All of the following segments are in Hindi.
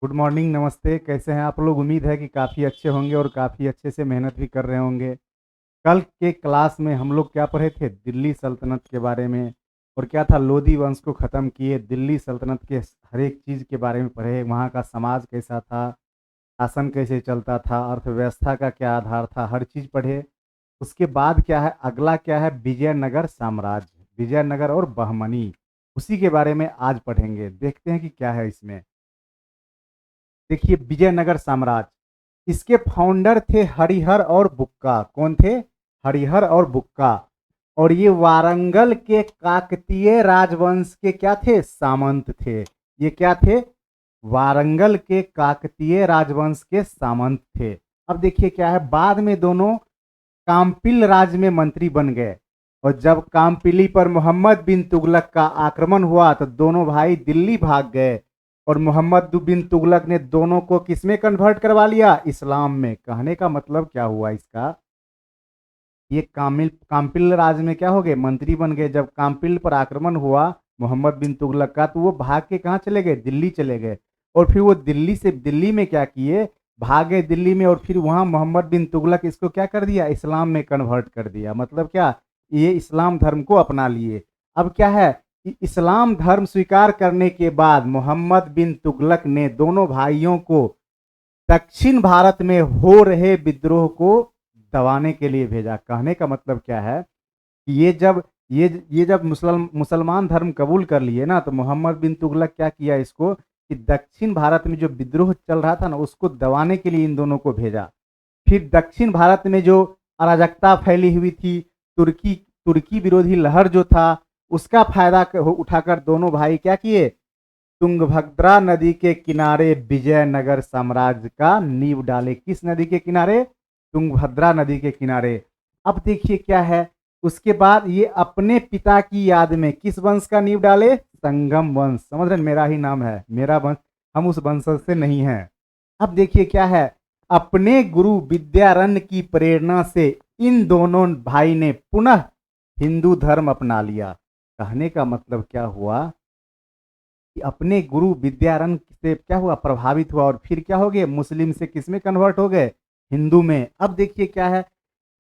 गुड मॉर्निंग, नमस्ते। कैसे हैं आप लोग? उम्मीद है कि काफ़ी अच्छे होंगे और काफ़ी अच्छे से मेहनत भी कर रहे होंगे। कल के क्लास में हम लोग क्या पढ़े थे? दिल्ली सल्तनत के बारे में। और क्या था, लोधी वंश को ख़त्म किए, दिल्ली सल्तनत के हर एक चीज़ के बारे में पढ़े। वहाँ का समाज कैसा था, शासन कैसे चलता था, अर्थव्यवस्था का क्या आधार था, हर चीज़ पढ़े। उसके बाद क्या है, अगला क्या है, विजयनगर साम्राज्य, विजयनगर और बहमनी। उसी के बारे में आज पढ़ेंगे। देखते हैं कि क्या है इसमें। देखिए, विजयनगर साम्राज्य, इसके फाउंडर थे हरिहर और बुक्का। कौन थे? हरिहर और बुक्का। और ये वारंगल के काकतीय राजवंश के क्या थे? सामंत थे। ये क्या थे? वारंगल के काकतीय राजवंश के सामंत थे। अब देखिए क्या है, बाद में दोनों काम्पिल राज में मंत्री बन गए। और जब काम्पिली पर मोहम्मद बिन तुगलक का आक्रमण हुआ तो दोनों भाई दिल्ली भाग गए। और मोहम्मद बिन तुगलक ने दोनों को किसमें कन्वर्ट करवा लिया? इस्लाम में। कहने का मतलब क्या हुआ इसका, ये कामिल काम्पिल राज में क्या हो गए? मंत्री बन गए। जब काम्पिल पर आक्रमण हुआ मोहम्मद बिन तुगलक का, तो वो भाग के कहाँ चले गए? दिल्ली चले गए। और फिर वो दिल्ली से, दिल्ली में क्या किए, भागे दिल्ली में। और फिर वहां मोहम्मद बिन तुगलक इसको क्या कर दिया? इस्लाम में कन्वर्ट कर दिया। मतलब क्या, ये इस्लाम धर्म को अपना लिए। अब क्या है, इस्लाम धर्म स्वीकार करने के बाद मोहम्मद बिन तुगलक ने दोनों भाइयों को दक्षिण भारत में हो रहे विद्रोह को दबाने के लिए भेजा। कहने का मतलब क्या है कि ये जब मुसलमान धर्म कबूल कर लिए ना, तो मोहम्मद बिन तुगलक क्या किया इसको, कि दक्षिण भारत में जो विद्रोह चल रहा था ना, उसको दबाने के लिए इन दोनों को भेजा। फिर दक्षिण भारत में जो अराजकता फैली हुई थी, तुर्की तुर्की विरोधी लहर जो था, उसका फायदा उठाकर दोनों भाई क्या किए, तुंगभद्रा नदी के किनारे विजयनगर साम्राज्य का नींव डाले। किस नदी के किनारे? तुंगभद्रा नदी के किनारे। अब देखिए क्या है, उसके बाद ये अपने पिता की याद में किस वंश का नींव डाले? संगम वंश। समझ रहे हैं? मेरा ही नाम है, मेरा वंश, हम उस वंश से नहीं हैं। अब देखिए क्या है, अपने गुरु विद्यारण्य की प्रेरणा से इन दोनों भाई ने पुनः हिंदू धर्म अपना लिया। कहने का मतलब क्या हुआ कि अपने गुरु विद्यारण्य से क्या हुआ, प्रभावित हुआ, और फिर क्या हो गए, मुस्लिम से किस में कन्वर्ट हो गए? हिंदू में। अब देखिए क्या है,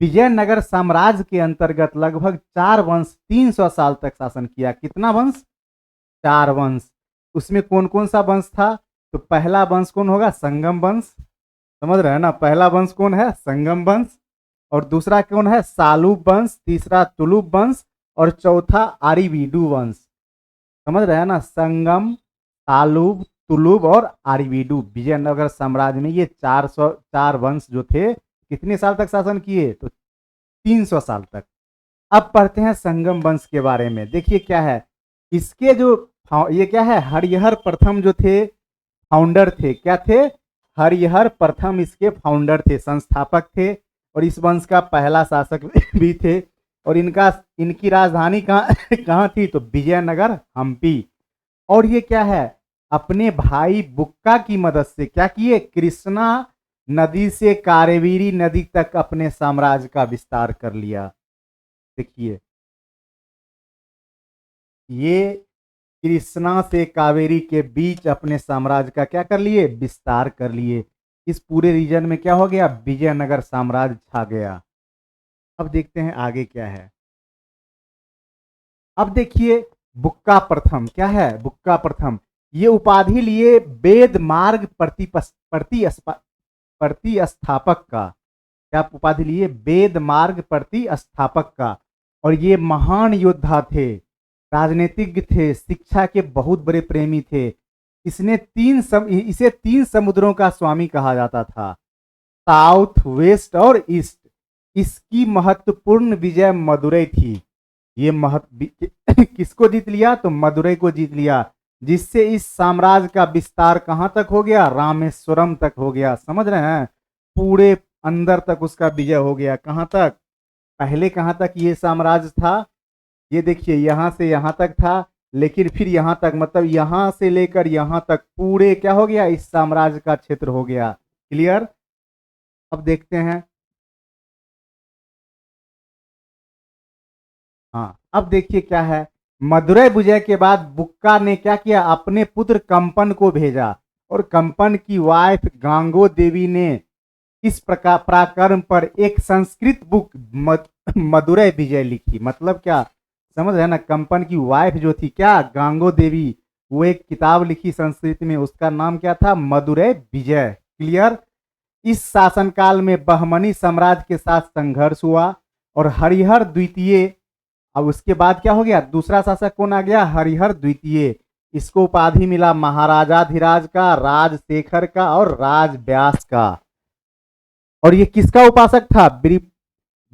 विजयनगर साम्राज्य के अंतर्गत लगभग 4 वंश 300 साल तक शासन किया। कितना वंश? 4 वंश। उसमें कौन कौन सा वंश था? तो पहला वंश कौन होगा? संगम वंश। समझ रहे हैं ना? पहला वंश कौन है? संगम वंश। और दूसरा कौन है? सालूब वंश। तीसरा तुलुब वंश। और चौथा आरीवीडू वंश। समझ रहे हैं ना? संगम, तालुब, तुलुब और आरवीडू। विजयनगर साम्राज्य में ये 404 वंश जो थे, कितने साल तक शासन किए? तो 300 साल तक। अब पढ़ते हैं संगम वंश के बारे में। देखिए क्या है, इसके जो ये क्या है, हरिहर प्रथम जो थे, फाउंडर थे। क्या थे? हरिहर प्रथम इसके फाउंडर थे, संस्थापक थे। और इस वंश का पहला शासक भी थे। और इनकी राजधानी कहाँ कहाँ थी? तो विजयनगर, हम्पी। और ये क्या है, अपने भाई बुक्का की मदद से क्या किए, कृष्णा नदी से कावेरी नदी तक अपने साम्राज्य का विस्तार कर लिया। देखिए, ये कृष्णा से कावेरी के बीच अपने साम्राज्य का क्या कर लिए, विस्तार कर लिए। इस पूरे रीजन में क्या हो गया, विजयनगर साम्राज्य छा गया। अब देखते हैं आगे क्या है। अब देखिए, बुक्का प्रथम क्या है, बुक्का प्रथम ये उपाधि लिए वेद मार्ग प्रतिस्थापक का। क्या उपाधि लिए? वेद मार्ग प्रतिस्थापक का। और ये महान योद्धा थे, राजनीतिज्ञ थे, शिक्षा के बहुत बड़े प्रेमी थे। इसे 3 समुद्रों का स्वामी कहा जाता था, साउथ, वेस्ट और ईस्ट। इसकी महत्वपूर्ण विजय मदुरई थी। ये किसको जीत लिया? तो मदुरई को जीत लिया, जिससे इस साम्राज्य का विस्तार कहां तक हो गया? रामेश्वरम तक हो गया। समझ रहे हैं? पूरे अंदर तक उसका विजय हो गया। कहां तक? पहले कहां तक ये साम्राज्य था? ये देखिए, यहां से यहां तक था, लेकिन फिर यहां तक, मतलब यहां से लेकर यहां तक पूरे क्या हो गया, इस साम्राज्य का क्षेत्र हो गया। क्लियर? अब देखते हैं। हाँ, अब देखिए क्या है, मदुरई विजय के बाद बुक्का ने क्या किया, अपने पुत्र कंपन को भेजा। और कंपन की वाइफ गांगो देवी ने इस प्रकार पराक्रम पर एक संस्कृत बुक मदुरै विजय लिखी। मतलब क्या समझ रहे ना, कंपन की वाइफ जो थी क्या, गांगो देवी, वो एक किताब लिखी संस्कृत में, उसका नाम क्या था, मदुरै विजय। क्लियर। इस शासनकाल में बहमनी साम्राज्य के साथ संघर्ष हुआ और हरिहर द्वितीय, अब उसके बाद क्या हो गया, दूसरा शासक कौन आ गया, हरिहर द्वितीय। इसको उपाधि मिला महाराजाधिराज का, राजशेखर का और राजव्यास का। और ये किसका उपासक था,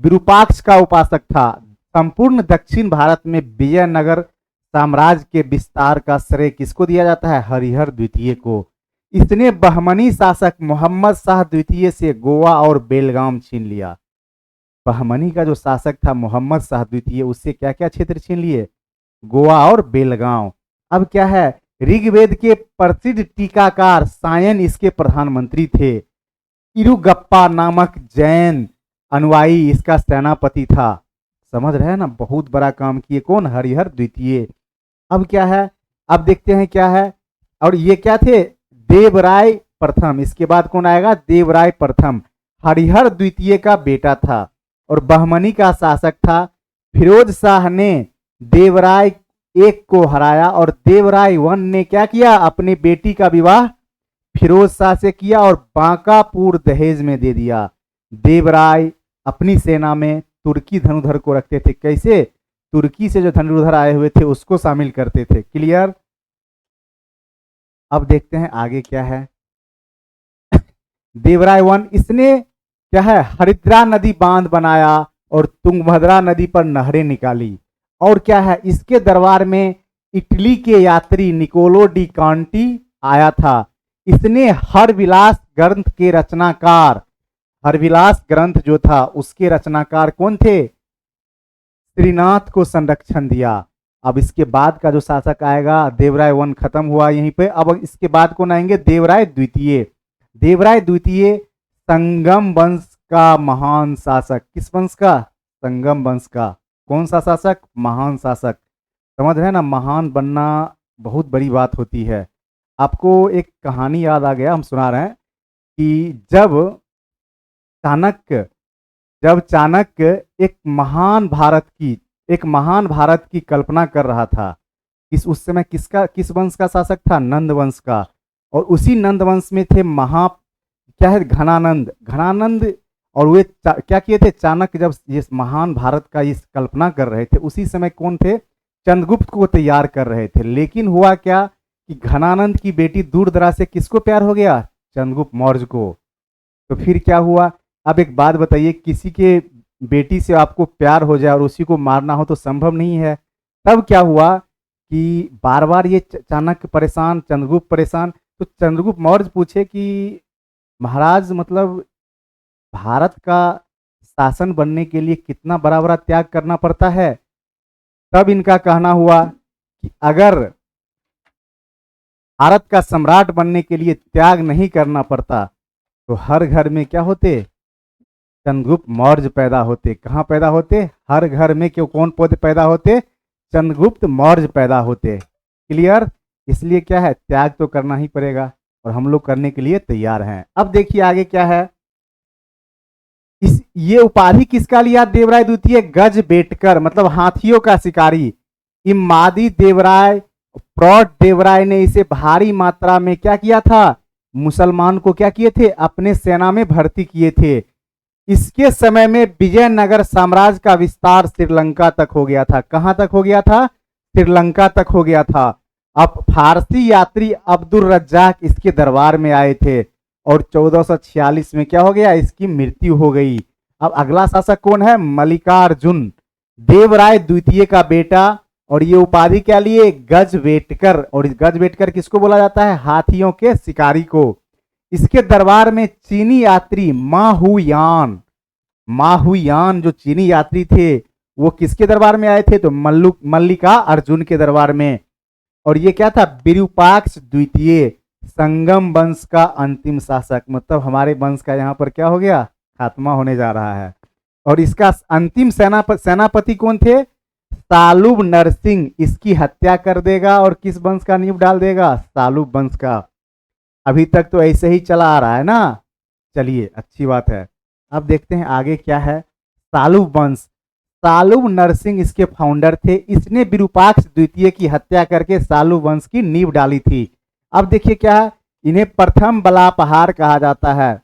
विरूपाक्ष का उपासक था। संपूर्ण दक्षिण भारत में विजयनगर साम्राज्य के विस्तार का श्रेय किसको दिया जाता है, हरिहर द्वितीय को। इसने बहमनी शासक मोहम्मद शाह द्वितीय से गोवा और बेलगाम छीन लिया। बहमनी का जो शासक था मोहम्मद शाह द्वितीय, उससे क्या क्या क्षेत्र छीन लिए, गोवा और बेलगांव। अब क्या है, ऋग्वेद के प्रसिद्ध टीकाकार सायन इसके प्रधानमंत्री थे। इरुगप्पा नामक जैन अनुयायी इसका सेनापति था। समझ रहे हैं ना, बहुत बड़ा काम किए कौन, हरिहर द्वितीय। अब क्या है, अब देखते हैं क्या है। और ये क्या थे, देवराय प्रथम। इसके बाद कौन आएगा, देवराय प्रथम, हरिहर द्वितीय का बेटा था और बहमनी का शासक था। फिरोज शाह ने देवराय एक को हराया और देवराय वन ने क्या किया, अपनी बेटी का विवाह फिरोज शाह से किया और बांकापुर दहेज में दे दिया। देवराय अपनी सेना में तुर्की धनुधर को रखते थे। कैसे, तुर्की से जो धनुधर आए हुए थे उसको शामिल करते थे। क्लियर। अब देखते हैं आगे क्या है। देवराय वन, इसने क्या है, हरिद्रा नदी बांध बनाया और तुंगभद्रा नदी पर नहरें निकाली। और क्या है, इसके दरबार में इटली के यात्री निकोलो डी कांटी आया था। इसने हरविलास ग्रंथ के रचनाकार, हरविलास ग्रंथ जो था उसके रचनाकार कौन थे, श्रीनाथ को संरक्षण दिया। अब इसके बाद का जो शासक आएगा, देवराय वन खत्म हुआ यहीं पे। अब इसके बाद कौन आएंगे, देवराय द्वितीय। देवराय द्वितीय संगम वंश का महान शासक। किस वंश का, संगम वंश का। कौन सा शासक, महान शासक। समझ रहे हैं ना, महान बनना बहुत बड़ी बात होती है। आपको एक कहानी याद आ गया, हम सुना रहे हैं कि जब चाणक्य एक महान भारत की कल्पना कर रहा था, उस समय किस वंश का शासक था, नंद वंश का। और उसी नंद वंश में थे क्या है, घनानंद। और वे क्या किए थे, चाणक्य जब ये महान भारत का इस कल्पना कर रहे थे, उसी समय कौन थे, चंद्रगुप्त को तैयार कर रहे थे। लेकिन हुआ क्या कि घनानंद की बेटी दूर दराज से किसको प्यार हो गया, चंद्रगुप्त मौर्य को। तो फिर क्या हुआ, अब एक बात बताइए, किसी के बेटी से आपको प्यार हो जाए और उसी को मारना हो तो संभव नहीं है। तब क्या हुआ कि बार बार ये चाणक्य परेशान, चंद्रगुप्त परेशान। तो चंद्रगुप्त मौर्य पूछे कि महाराज, मतलब भारत का शासन बनने के लिए कितना बड़ा बड़ा त्याग करना पड़ता है। तब इनका कहना हुआ कि अगर भारत का सम्राट बनने के लिए त्याग नहीं करना पड़ता तो हर घर में क्या होते, चंद्रगुप्त मौर्य पैदा होते। कहाँ पैदा होते, हर घर में क्यों, कौन पौधे पैदा होते, चंद्रगुप्त मौर्य पैदा होते। क्लियर। इसलिए क्या है, त्याग तो करना ही पड़ेगा और हम लोग करने के लिए तैयार हैं। अब देखिए आगे क्या है, ये उपाधि किसका लिया, देवराय द्वितीय, गज बेटकर, मतलब हाथियों का शिकारी। इमादी देवराय, प्रौढ़ देवराय ने इसे भारी मात्रा में क्या किया था, मुसलमान को क्या किए थे, अपने सेना में भर्ती किए थे। इसके समय में विजयनगर साम्राज्य का विस्तार श्रीलंका तक हो गया था। कहां तक हो गया था, श्रीलंका तक हो गया था। अब फारसी यात्री अब्दुल रज्जाक इसके दरबार में आए थे और 1446 में क्या हो गया, इसकी मृत्यु हो गई। अब अगला शासक कौन है, मल्लिकार्जुन, देवराय द्वितीय का बेटा। और ये उपाधि क्या लिए, गजवेटकर। और गजवेटकर किसको बोला जाता है, हाथियों के शिकारी को। इसके दरबार में चीनी यात्री माहुयान जो चीनी यात्री थे वो किसके दरबार में आए थे, तो मल्लिका अर्जुन के दरबार में। और ये क्या था, विरूपाक्ष द्वितीय, संगम वंश का अंतिम शासक। मतलब हमारे वंश का यहाँ पर क्या हो गया, खात्मा होने जा रहा है। और इसका अंतिम सेनापति कौन थे, सालुब नरसिंह इसकी हत्या कर देगा और किस वंश का नींव डाल देगा, सालुब वंश का। अभी तक तो ऐसे ही चला आ रहा है ना। चलिए अच्छी बात है। अब देखते हैं आगे क्या है। सालुव वंश, सालुव नरसिंह इसके फाउंडर थे। इसने विरूपाक्ष द्वितीय की हत्या करके सालुव वंश की नींव डाली थी। अब देखिए क्या है, इन्हें प्रथम बलापहार कहा जाता है।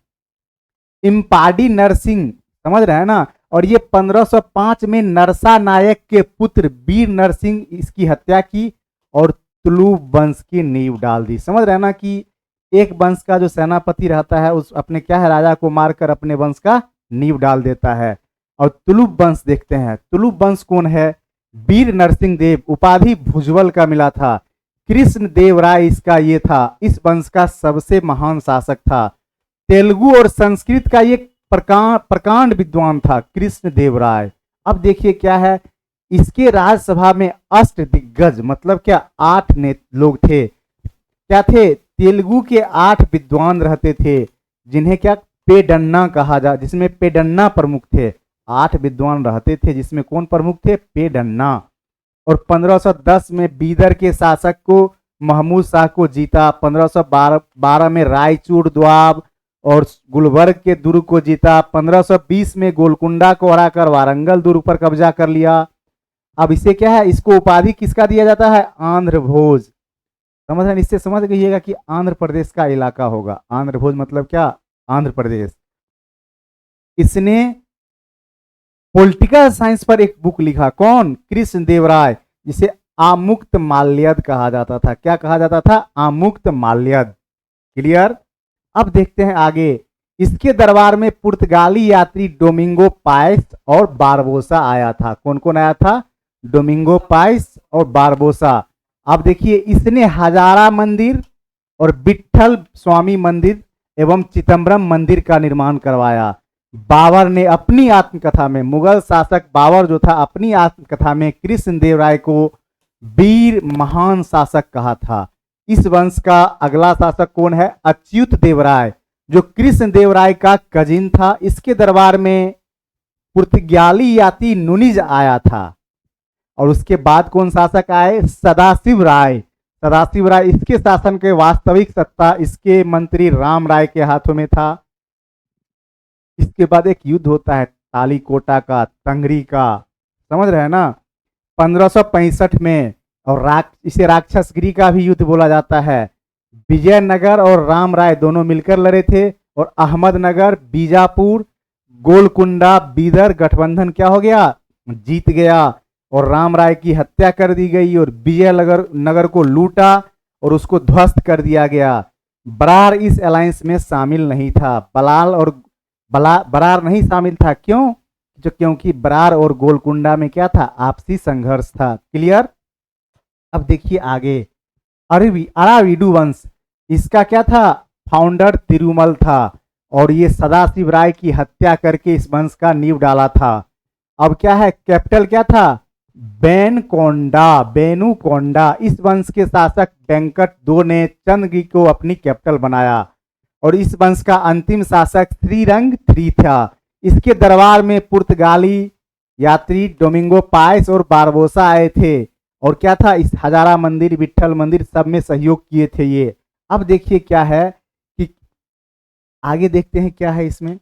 इम्पाडी नरसिंह, समझ रहे हैं ना। और ये 1505 में नरसा नायक के पुत्र वीर नरसिंह इसकी हत्या की और तुलुव वंश की नींव डाल दी। समझ रहे हैं ना कि एक वंश का जो सेनापति रहता है उस अपने क्या है राजा को मारकर अपने वंश का नींव डाल देता है। और तुलुव वंश देखते हैं, तुलुव वंश कौन है? वीर नरसिंह देव, उपाधि भुजबल का मिला था। कृष्ण देव राय इसका ये था, इस वंश का सबसे महान शासक था। तेलुगु और संस्कृत का ये प्रकांड विद्वान था कृष्ण देव राय। अब देखिए क्या है, इसके राज्यसभा में अष्ट दिग्गज मतलब क्या 8 ने लोग थे। क्या थे? तेलुगु के 8 विद्वान रहते थे जिन्हें क्या पेडन्ना कहा जा, जिसमें पेडन्ना प्रमुख थे। 8 विद्वान रहते थे जिसमें कौन प्रमुख थे? पेडन्ना। और 1510 में बीदर के शासक को महमूद शाह को जीता। 1512 में रायचूर द्वाब और गुलबर्ग के दुर्ग को जीता। 1520 में गोलकुंडा को हराकर वारंगल दुर्ग पर कब्जा कर लिया। अब इसे क्या है, इसको उपाधि किसका दिया जाता है? आंध्र भोज। समझ रहे हैं? इससे समझ गइएगा कि आंध्र प्रदेश का इलाका होगा। आंध्र भोज मतलब क्या? आंध्र प्रदेश। इसने पॉलिटिकल साइंस पर एक बुक लिखा। कौन? कृष्ण देव राय, जिसे आमुक्त माल्यद कहा जाता था। क्या कहा जाता था? आमुक्त माल्यद। क्लियर? अब देखते हैं आगे। इसके दरबार में पुर्तगाली यात्री डोमिंगो पाइस और बारबोसा आया था। कौन कौन आया था? डोमिंगो पाइस और बारबोसा। अब देखिए, इसने हजारा मंदिर और विट्ठल स्वामी मंदिर एवं चिदम्बरम मंदिर का निर्माण करवाया। बाबर ने अपनी आत्मकथा में, मुगल शासक बाबर जो था, अपनी आत्मकथा में कृष्ण देव राय को वीर महान शासक कहा था। इस वंश का अगला शासक कौन है? अच्युत देव राय, जो कृष्ण देव राय का कजिन था। इसके दरबार में पुर्तगाली यात्री नुनिज आया था। और उसके बाद कौन शासक आए? सदाशिव राय। सदाशिव राय, इसके शासन के वास्तविक सत्ता इसके मंत्री राम राय के हाथों में था। इसके बाद एक युद्ध होता है तालीकोटा का, तंगरी का। समझ रहे हैं ना? 1565 में। और इसे राक्षसगिरी का भी युद्ध बोला जाता है। विजयनगर और राम राय दोनों मिलकर लड़े थे। और अहमदनगर, बीजापुर, गोलकुंडा, बीदर गठबंधन क्या हो गया? जीत गया। और राम राय की हत्या कर दी गई और विजयनगर को लूटा और उसको ध्वस्त कर दिया गया। बरार इस अलायंस में शामिल नहीं था। बरार नहीं शामिल था। क्यों? क्योंकि बरार और गोलकुंडा में क्या था? आपसी संघर्ष था। क्लियर? अब देखिए आगे। अराविडु वंश, इसका क्या था? फाउंडर तिरुमल था। और ये सदाशिव राय की हत्या करके इस वंश का नींव डाला था। अब क्या है? कैपिटल क्या था? बेनुकोंडा। इस वंश के शासक वेंकट दो ने चंद्रगिरी को अपनी कैपिटल बनाया। और इस वंश का अंतिम शासक श्रीरंग थ्री था। इसके दरबार में पुर्तगाली यात्री डोमिंगो पाइस और बारबोसा आए थे। और क्या था? इस हजारा मंदिर, विट्ठल मंदिर सब में सहयोग किए थे ये। अब देखिए क्या है कि आगे देखते हैं क्या है इसमें।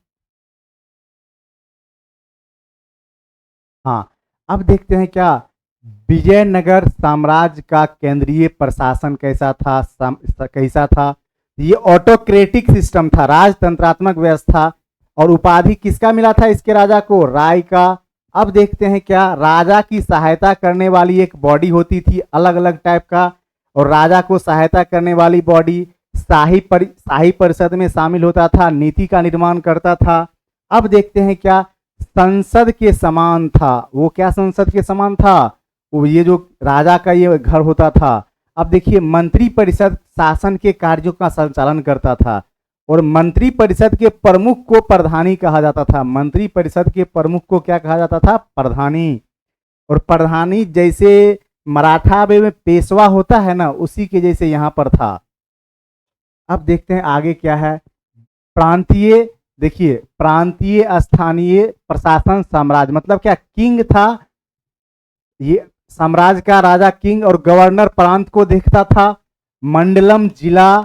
हाँ, अब देखते हैं क्या विजयनगर साम्राज्य का केंद्रीय प्रशासन कैसा था। कैसा था? ये ऑटोक्रेटिक सिस्टम था, राजतंत्रात्मक व्यवस्था। और उपाधि किसका मिला था इसके राजा को? राय का। अब देखते हैं क्या, राजा की सहायता करने वाली एक बॉडी होती थी अलग अलग टाइप का। और राजा को सहायता करने वाली बॉडी शाही परिषद में शामिल होता था, नीति का निर्माण करता था। अब देखते हैं क्या, संसद के समान था। वो क्या संसद के समान था? वो ये जो राजा का ये घर होता था। अब देखिए, मंत्री परिषद शासन के कार्यों का संचालन करता था। और मंत्री परिषद के प्रमुख को प्रधानी कहा जाता था। मंत्री परिषद के प्रमुख को क्या कहा जाता था? प्रधानी। और प्रधानी जैसे मराठा में पेशवा होता है ना, उसी के जैसे यहाँ पर था। अब देखते हैं आगे क्या है। प्रांतीय, देखिए प्रांतीय स्थानीय प्रशासन साम्राज्य मतलब क्या? किंग था ये साम्राज्य का राजा, किंग। और गवर्नर प्रांत को देखता था। मंडलम जिला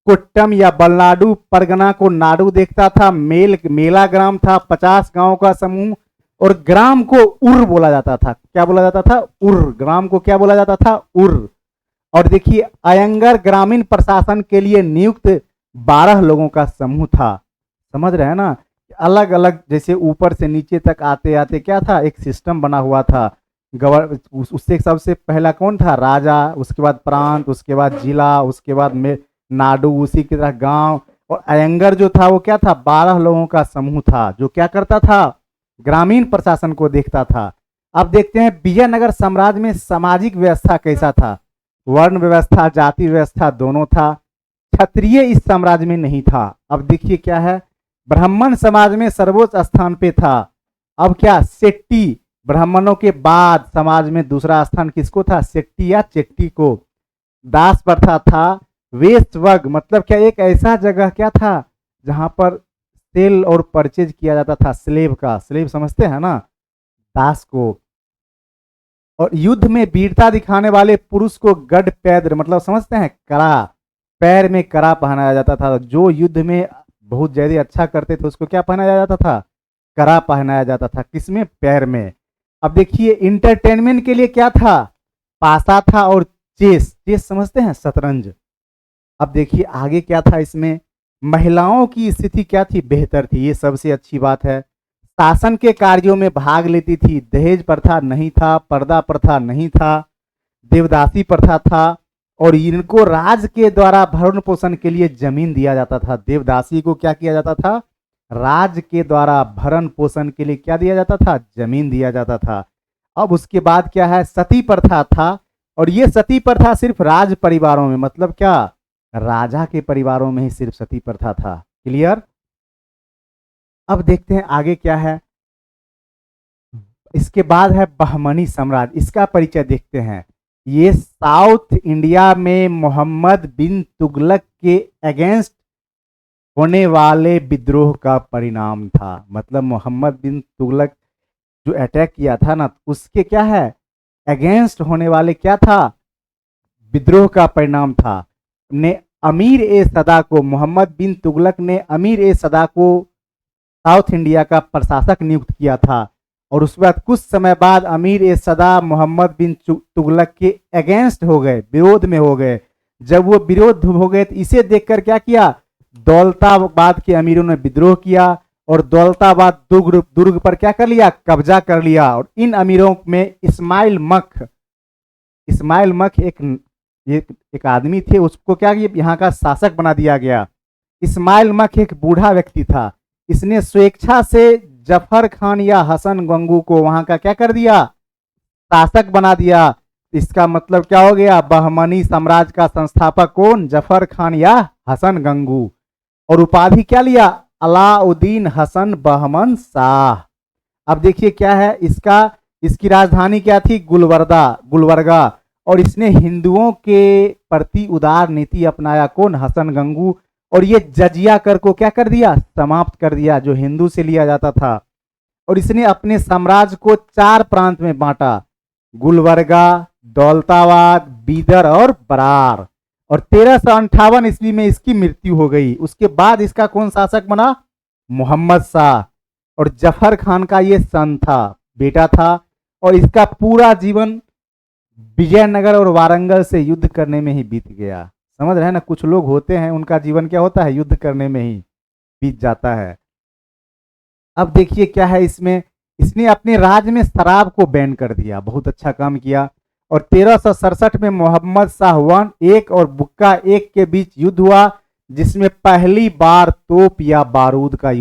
कोट्टम या बलनाडु परगना को नाडु देखता था। मेला ग्राम था 50 गांव का समूह, और ग्राम को उर बोला जाता था। क्या बोला जाता था? उर। ग्राम को क्या बोला जाता था? उर। और देखिए अयंगर ग्रामीण प्रशासन के लिए नियुक्त 12 लोगों का समूह था। समझ रहे हैं ना? अलग अलग, जैसे ऊपर से नीचे तक आते आते क्या था, एक सिस्टम बना हुआ था। उससे सबसे पहला कौन था? राजा, उसके बाद प्रांत, उसके बाद जिला, उसके बाद में नाडु, उसी की तरह गांव। और अयंगर जो था वो क्या था? 12 लोगों का समूह था जो क्या करता था? ग्रामीण प्रशासन को देखता था। अब देखते हैं विजयनगर साम्राज्य में सामाजिक व्यवस्था कैसा था। वर्ण व्यवस्था, जाति व्यवस्था दोनों था। क्षत्रिय इस साम्राज्य में नहीं था। अब देखिए क्या है, ब्राह्मण समाज में सर्वोच्च स्थान पे था। अब क्या? शेट्टी, ब्राह्मणों के बाद समाज में दूसरा स्थान किसको था? शेट्टी या चेट्टी को। दास प्रथा था। वेश्यवर्ग मतलब क्या? एक ऐसा जगह क्या था जहां पर सेल और परचेज किया जाता था स्लेव का। स्लेव समझते हैं ना? दास को। और युद्ध में वीरता दिखाने वाले पुरुष को गढ़ पैद्र मतलब समझते हैं? कड़ा, पैर में कड़ा पहनाया जाता था। जो युद्ध में बहुत ज्यादा अच्छा करते थे उसको क्या पहनाया जाता था? कड़ा पहनाया जाता था। किसमें? पैर में। अब देखिए इंटरटेनमेंट के लिए क्या था? पासा था और चेस। चेस समझते हैं? शतरंज। अब देखिए आगे क्या था इसमें, महिलाओं की स्थिति क्या थी? बेहतर थी। ये सबसे अच्छी बात है। शासन के कार्यों में भाग लेती थी। दहेज प्रथा नहीं था, पर्दा प्रथा नहीं था, देवदासी प्रथा था। और इनको राज के द्वारा भरण पोषण के लिए जमीन दिया जाता था। देवदासी को क्या किया जाता था? राज के द्वारा भरण पोषण के लिए क्या दिया जाता था? जमीन दिया जाता था। अब उसके बाद क्या है? सती प्रथा था। और ये सती प्रथा सिर्फ राज परिवारों में, मतलब क्या? राजा के परिवारों में ही सिर्फ सती प्रथा था। क्लियर? अब देखते हैं आगे क्या है। इसके बाद है बहमनी साम्राज्य। इसका परिचय देखते हैं। ये साउथ इंडिया में मोहम्मद बिन तुगलक के अगेंस्ट होने वाले विद्रोह का परिणाम था। मतलब मोहम्मद बिन तुगलक जो अटैक किया था ना, उसके क्या है? अगेंस्ट होने वाले क्या था? विद्रोह का परिणाम था। ने अमीर ए सदा को, मोहम्मद बिन तुगलक ने अमीर ए सदा को साउथ इंडिया का प्रशासक नियुक्त किया था। और उसके बाद कुछ समय बाद अमीर ए सदा मोहम्मद बिन तुगलक के अगेंस्ट हो गए, विरोध में हो गए। जब वो विरोध हो गए तो इसे देखकर क्या किया? दौलताबाद के अमीरों ने विद्रोह किया और दौलताबाद दुर्ग पर क्या कर लिया? कब्जा कर लिया। और इन अमीरों में इस्माइल मख एक आदमी थे, उसको क्या यहाँ का शासक बना दिया गया। इस्माइल मख एक बूढ़ा व्यक्ति था। इसने स्वेच्छा से जफर खान या हसन गंगू को वहां का क्या कर दिया? शासक बना दिया। इसका मतलब क्या हो गया? बहमनी साम्राज्य का संस्थापक कौन? जफर खान या हसन गंगू। और उपाधि क्या लिया? अलाउद्दीन हसन बहमन शाह। अब देखिए क्या है इसकी राजधानी क्या थी? गुलबर्गा। और इसने हिंदुओं के प्रति उदार नीति अपनाया। कौन? हसन गंगू। और ये जजिया कर को क्या कर दिया? समाप्त कर दिया, जो हिंदू से लिया जाता था। और इसने अपने साम्राज्य को 4 प्रांत में बांटा: गुलबर्गा, दौलताबाद, बीदर और बरार। और 1358 ईस्वी में इसकी मृत्यु हो गई। उसके बाद इसका कौन शासक बना? मोहम्मद शाह। और जफर खान का ये सन था, बेटा था। और इसका पूरा जीवन विजयनगर और वारंगल से युद्ध करने में ही बीत गया। समझ रहे हैं ना? कुछ लोग होते हैं उनका जीवन क्या होता है? युद्ध करने में ही बीत जाता है। अब देखिए क्या है इसमें, इसने अपने राज्य में शराब को बैन कर दिया। बहुत अच्छा काम किया। और 1367 में मोहम्मद शाह 1 और बुक्का 1 के बीच युद्ध हुआ, जिसमें पहली बार तोप या बारूद का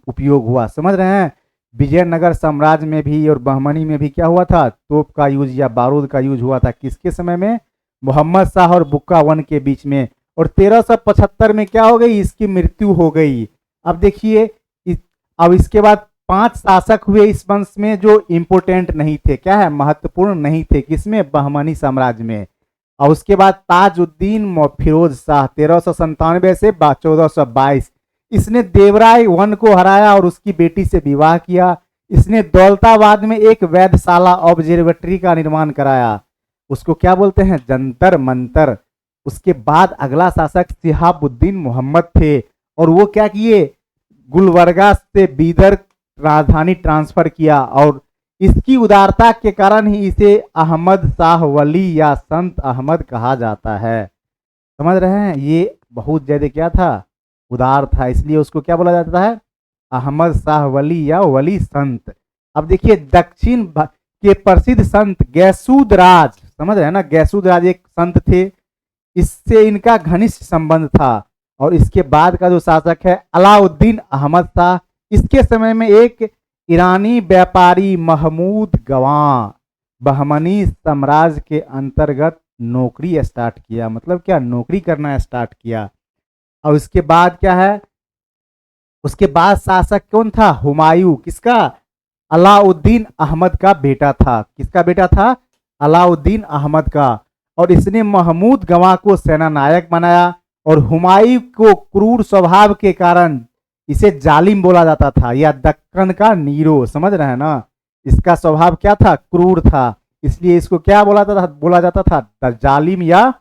उपयोग हुआ। समझ रहे हैं? विजयनगर साम्राज्य में भी और बहमनी में भी क्या हुआ था? तोप का यूज या बारूद का यूज हुआ था। किसके समय में? मोहम्मद शाह और बुक्का 1 के बीच में। और 1375 में क्या हो गई? इसकी मृत्यु हो गई। अब देखिए अब इसके बाद 5 शासक हुए इस वंश में जो इंपोर्टेंट नहीं थे। क्या है? महत्वपूर्ण नहीं थे। किसमें? बहमनी साम्राज्य में। और उसके बाद ताजुद्दीन फिरोज शाह 1397 से 1422। इसने देवराय 1 को हराया और उसकी बेटी से विवाह किया। इसने दौलताबाद में एक वैधशाला ऑब्जर्वेटरी का निर्माण कराया। उसको क्या बोलते हैं? जंतर मंतर। उसके बाद अगला शासक शिहाबुद्दीन मोहम्मद थे, और वो क्या किए, गुलबर्गा से बीदर राजधानी ट्रांसफर किया, और इसकी उदारता के कारण ही इसे अहमद शाह वली या संत अहमद कहा जाता है। समझ रहे हैं, ये बहुत ज्यादा क्या था, उदार था, इसलिए उसको क्या बोला जाता है, अहमद शाह वली या वली संत। अब देखिए दक्षिण के प्रसिद्ध संत गैसूद राज, समझ रहे हैं ना, गैसूद राज एक संत थे, इससे इनका घनिष्ठ संबंध था। और इसके बाद का जो शासक है अलाउद्दीन अहमद शाह, इसके समय में एक ईरानी व्यापारी महमूद गवां बहमनी साम्राज्य के अंतर्गत नौकरी स्टार्ट किया, मतलब क्या, नौकरी करना स्टार्ट किया। और उसके बाद क्या है, उसके बाद शासक कौन था, हुमायूं, किसका, अलाउद्दीन अहमद का बेटा था, किसका बेटा था, अलाउद्दीन अहमद का। और इसने महमूद गवां को सेनानायक बनाया, और हुमायूं को क्रूर स्वभाव के कारण इसे जालिम बोला जाता था, या दक्कन का नीरो, समझ रहे हैं ना, इसका स्वभाव क्या था, क्रूर था, इसलिए इसको क्या बोला जाता था जालिम या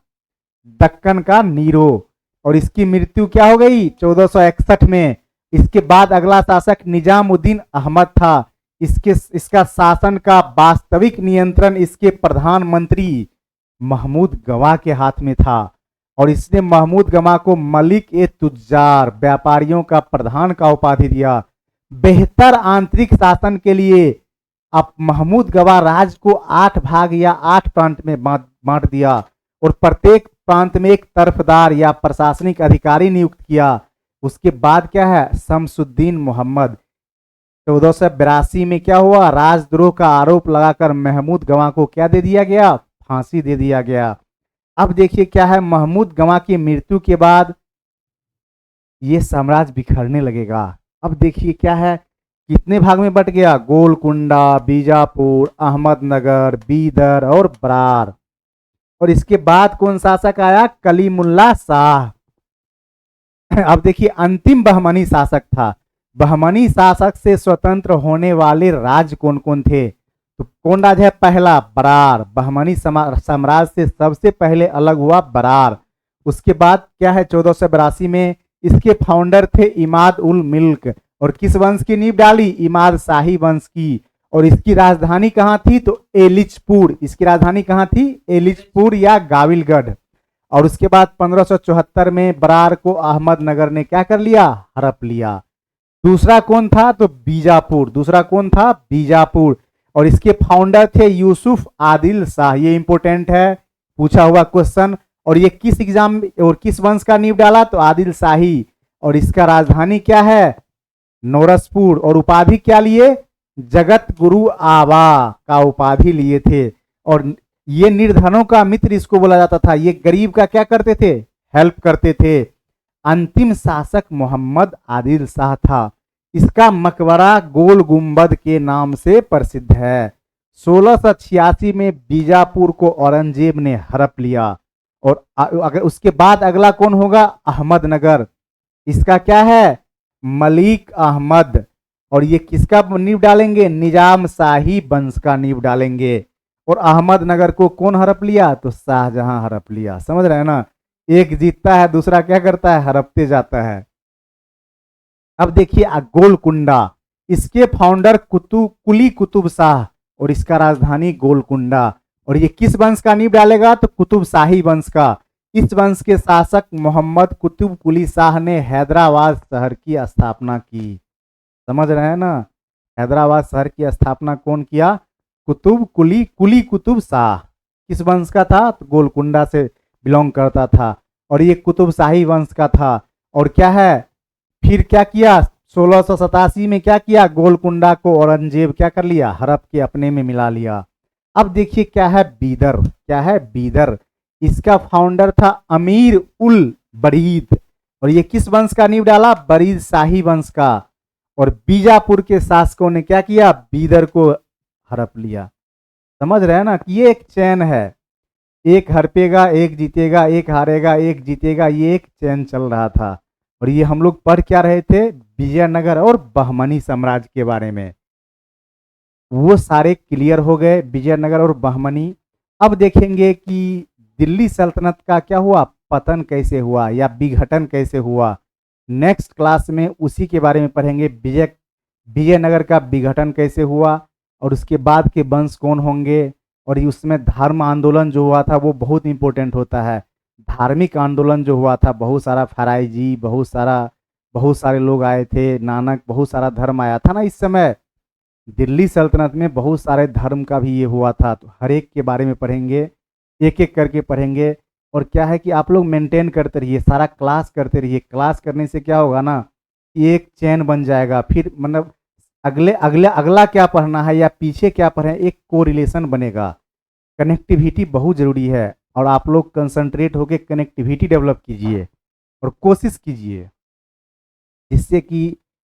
दक्कन का नीरो। और इसकी मृत्यु क्या हो गई 1461 में। इसके बाद अगला शासक निजामुद्दीन अहमद था, इसका शासन का वास्तविक नियंत्रण इसके प्रधानमंत्री महमूद गवां के हाथ में था, और इसने महमूद गवां को मलिक ए तुज्जार, व्यापारियों का प्रधान का उपाधि दिया। बेहतर आंतरिक शासन के लिए अब महमूद गवां राज्य को 8 भाग या 8 प्रांत में बांट दिया, और प्रत्येक प्रांत में एक तरफदार या प्रशासनिक अधिकारी नियुक्त किया। उसके बाद क्या है, शमसुद्दीन मोहम्मद 1482 में क्या हुआ, राजद्रोह का आरोप लगाकर महमूद गवां को क्या दे दिया गया, फांसी दे दिया गया। अब देखिए क्या है, महमूद गवां की मृत्यु के बाद ये साम्राज्य बिखरने लगेगा। अब देखिए क्या है, कितने भाग में बट गया, गोलकुंडा, बीजापुर, अहमदनगर, बीदर और बरार। और इसके बाद कौन शासक आया, कलीमुल्ला शाह। अब देखिए अंतिम बहमनी शासक था। बहमनी शासक से स्वतंत्र होने वाले राज्य कौन कौन थे, तो कौन राज्य है, पहला बरार, बहमनी साम्राज्य से सबसे पहले अलग हुआ बरार। उसके बाद क्या है, 1482 में इसके फाउंडर थे इमाद उल मिल्क, और किस वंश की नींव डाली, इमाद शाही वंश की। और इसकी राजधानी कहाँ थी, तो एलिचपुर, इसकी राजधानी कहाँ थी, एलिचपुर या गाविलगढ़। और उसके बाद 1574 में बरार को अहमदनगर ने क्या कर लिया, हड़प लिया। दूसरा कौन था, तो बीजापुर, दूसरा कौन था, बीजापुर। और इसके फाउंडर थे यूसुफ आदिल शाह, ये इंपोर्टेंट है, पूछा हुआ क्वेश्चन। और ये किस एग्जाम और किस वंश का नींव डाला, तो आदिल शाही। और इसका राजधानी क्या है, नौरसपुर। और उपाधि क्या लिए, जगत गुरु आबा का उपाधि लिए थे। और ये निर्धनों का मित्र इसको बोला जाता था, ये गरीब का क्या करते थे, हेल्प करते थे। अंतिम शासक मोहम्मद आदिल शाह था। इसका मकबरा गोल गुंबद के नाम से प्रसिद्ध है। 1686 में बीजापुर को औरंगजेब ने हड़प लिया। और अगर उसके बाद अगला कौन होगा, अहमदनगर, इसका क्या है, मलिक अहमद। और ये किसका नींव डालेंगे, निजाम शाही वंश का नींव डालेंगे। और अहमदनगर को कौन हड़प लिया, तो शाहजहां हड़प लिया। समझ रहे हैं ना, एक जीतता है दूसरा क्या करता है, हड़पते जाता है। अब देखिए गोलकुंडा, इसके फाउंडर कुली कुतुब शाह, और इसका राजधानी गोलकुंडा। और ये किस वंश का नींव डालेगा, तो कुतुब शाही वंश का। इस वंश के शासक मोहम्मद कुतुब कुली शाह ने हैदराबाद शहर की स्थापना की। समझ रहे हैं ना, हैदराबाद शहर की स्थापना कौन किया, कुली कुतुब शाह। किस वंश का था, तो गोलकुंडा से बिलोंग करता था, और ये कुतुब शाही वंश का था। और क्या है, फिर क्या किया, 1687 में क्या किया, गोलकुंडा को औरंगजेब क्या कर लिया, हड़प के अपने में मिला लिया। अब देखिए क्या है, बीदर, क्या है, बीदर। इसका फाउंडर था अमीर उल बरीद, और ये किस वंश का नींव डाला, बरीद शाही वंश का। और बीजापुर के शासकों ने क्या किया, बीदर को हड़प लिया। समझ रहे हैं ना कि ये एक चैन है, एक हड़पेगा एक जीतेगा, एक हारेगा एक जीतेगा, ये एक चैन चल रहा था। और ये हम लोग पढ़ क्या रहे थे, विजयनगर और बहमनी साम्राज्य के बारे में। वो सारे क्लियर हो गए, विजयनगर और बहमनी। अब देखेंगे कि दिल्ली सल्तनत का क्या हुआ, पतन कैसे हुआ या विघटन कैसे हुआ। नेक्स्ट क्लास में उसी के बारे में पढ़ेंगे, विजयनगर का विघटन कैसे हुआ और उसके बाद के वंश कौन होंगे। और उसमें धर्म आंदोलन जो हुआ था वो बहुत इंपॉर्टेंट होता है। धार्मिक आंदोलन जो हुआ था, बहुत सारा फराई जी, बहुत सारे लोग आए थे, नानक, बहुत सारा धर्म आया था ना इस समय। दिल्ली सल्तनत में बहुत सारे धर्म का भी ये हुआ था, तो हर एक के बारे में पढ़ेंगे, एक एक करके पढ़ेंगे। और क्या है कि आप लोग मेंटेन करते रहिए, सारा क्लास करते रहिए। क्लास करने से क्या होगा ना, एक चैन बन जाएगा, फिर मतलब अगले अगले अगला क्या पढ़ना है या पीछे क्या पढ़े, एक कोरिलेशन बनेगा। कनेक्टिविटी बहुत ज़रूरी है और आप लोग कंसंट्रेट होकर कनेक्टिविटी डेवलप कीजिए और कोशिश कीजिए जिससे कि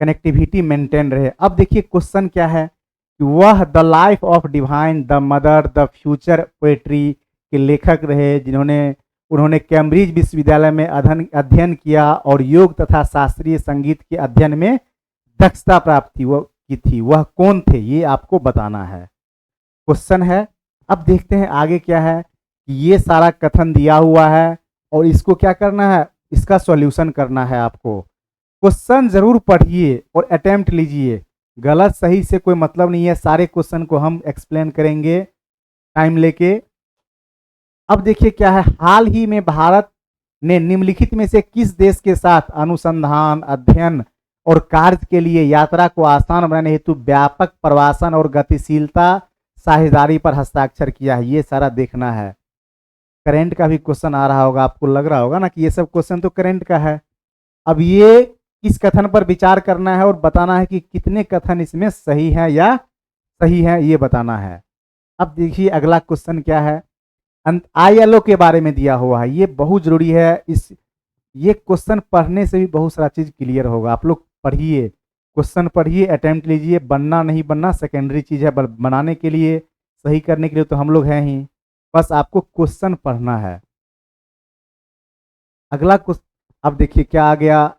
कनेक्टिविटी मेंटेन रहे। अब देखिए क्वेश्चन क्या है कि वह the life of divine the mother the future poetry के लेखक रहे उन्होंने कैम्ब्रिज विश्वविद्यालय में अध्ययन किया और योग तथा शास्त्रीय संगीत के अध्ययन में दक्षता प्राप्त की थी। वह कौन थे, ये आपको बताना है, क्वेश्चन है। अब देखते हैं आगे क्या है कि ये सारा कथन दिया हुआ है और इसको क्या करना है, इसका सॉल्यूशन करना है आपको। क्वेश्चन जरूर पढ़िए और अटेम्प्ट लीजिए, गलत सही से कोई मतलब नहीं है, सारे क्वेश्चन को हम एक्सप्लेन करेंगे टाइम लेके। अब देखिए क्या है, हाल ही में भारत ने निम्नलिखित में से किस देश के साथ अनुसंधान, अध्ययन और कार्य के लिए यात्रा को आसान बनाने हेतु व्यापक प्रवासन और गतिशीलता साझेदारी पर हस्ताक्षर किया है। ये सारा देखना है। करंट का भी क्वेश्चन आ रहा होगा, आपको लग रहा होगा ना कि ये सब क्वेश्चन तो करंट का है। अब ये किस कथन पर विचार करना है और बताना है कि कितने कथन इसमें सही है या सही है, ये बताना है। अब देखिए अगला क्वेश्चन क्या है, ILO के बारे में दिया हुआ है, ये बहुत जरूरी है। ये क्वेश्चन पढ़ने से भी बहुत सारा चीज क्लियर होगा। आप लोग पढ़िए, क्वेश्चन पढ़िए, अटेम्प्ट लीजिए। बनना नहीं बनना सेकेंडरी चीज है, बनाने के लिए, सही करने के लिए तो हम लोग हैं ही, बस आपको क्वेश्चन पढ़ना है। अगला क्वेश्चन, अब देखिए क्या आ गया,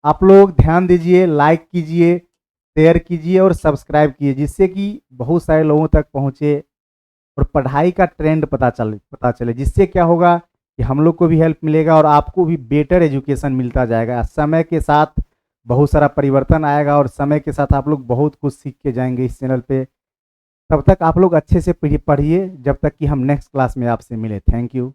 आप लोग ध्यान दीजिए, लाइक कीजिए, शेयर कीजिए और सब्सक्राइब कीजिए जिससे कि बहुत सारे लोगों तक पहुंचे और पढ़ाई का ट्रेंड पता चले, जिससे क्या होगा कि हम लोग को भी हेल्प मिलेगा और आपको भी बेटर एजुकेशन मिलता जाएगा। समय के साथ बहुत सारा परिवर्तन आएगा और समय के साथ आप लोग बहुत कुछ सीख के जाएंगे इस चैनल पे। तब तक आप लोग अच्छे से पढ़िए जब तक कि हम नेक्स्ट क्लास में आपसे मिले। Thank you.